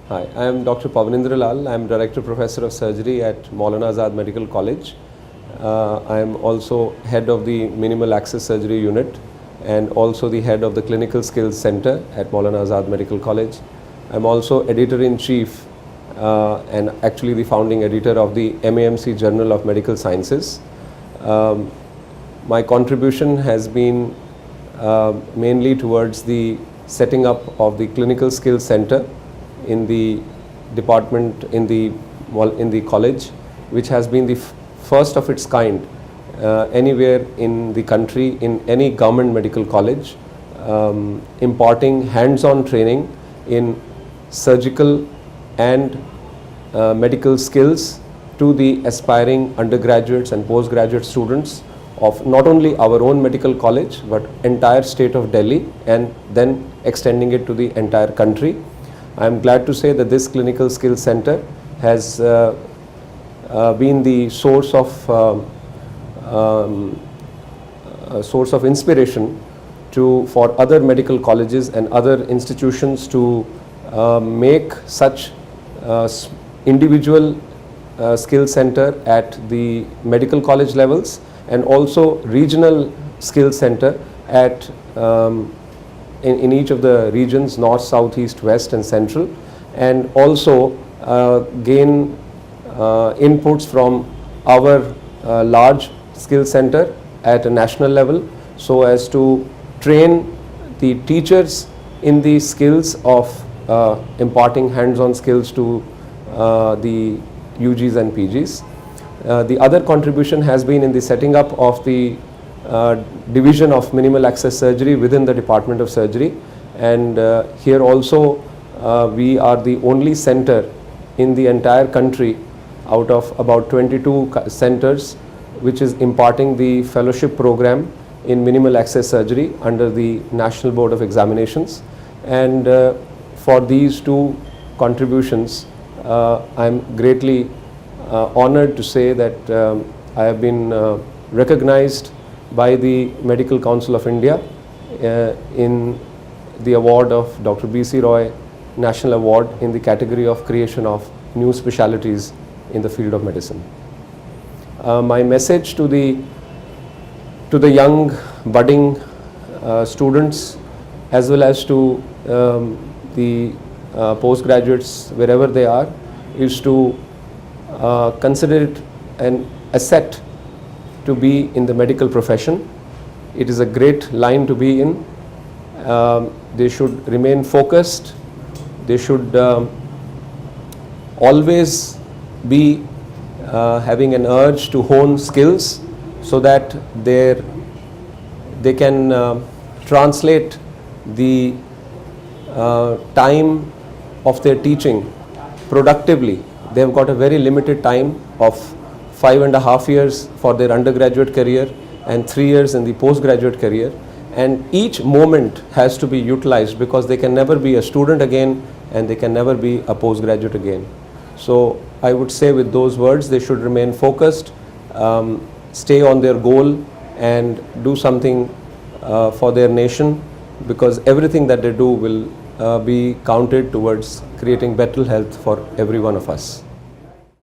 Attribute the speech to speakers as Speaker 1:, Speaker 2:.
Speaker 1: Hi, I am Dr. Pavanindra Lal. I am Director Professor of Surgery at Maulana Azad Medical College. I am also head of the Minimal Access Surgery Unit and also the head of the Clinical Skills Center at Maulana Azad Medical College. I am also Editor-in-Chief and actually the founding editor of the MAMC Journal of Medical Sciences. My contribution has been mainly towards the setting up of the Clinical Skills Center in the department in the college, which has been the first of its kind anywhere in the country in any government medical college, imparting hands-on training in surgical and medical skills to the aspiring undergraduates and postgraduate students of not only our own medical college but entire state of Delhi, and then extending it to the entire country. I am glad to say that this Clinical Skills Center has been the source of inspiration for other medical colleges and other institutions to make such individual skill center at the medical college levels, and also regional skill center at in each of the regions, north, south, east, west and central, and also gain inputs from our large skill center at a national level, so as to train the teachers in the skills of imparting hands-on skills to the UGs and PGs. The other contribution has been in the setting up of the division of minimal access surgery within the Department of Surgery, and here also we are the only center in the entire country out of about 22 centers which is imparting the fellowship program in minimal access surgery under the National Board of Examinations. And for these two contributions, I am greatly honored to say that I have been recognized by the Medical Council of India in the award of Dr. B.C. Roy National Award in the category of creation of new specialties in the field of medicine. My message to the young budding students as well as to the postgraduates wherever they are is to consider it an asset to be in the medical profession. It is a great line to be in. They should remain focused. They should always be having an urge to hone skills so that they can translate the time of their teaching productively. They have got a very limited time of 5.5 years for their undergraduate career and 3 years in the postgraduate career, and each moment has to be utilized because they can never be a student again and they can never be a postgraduate again. So I would say with those words, they should remain focused, stay on their goal and do something for their nation, because everything that they do will be counted towards creating better health for every one of us.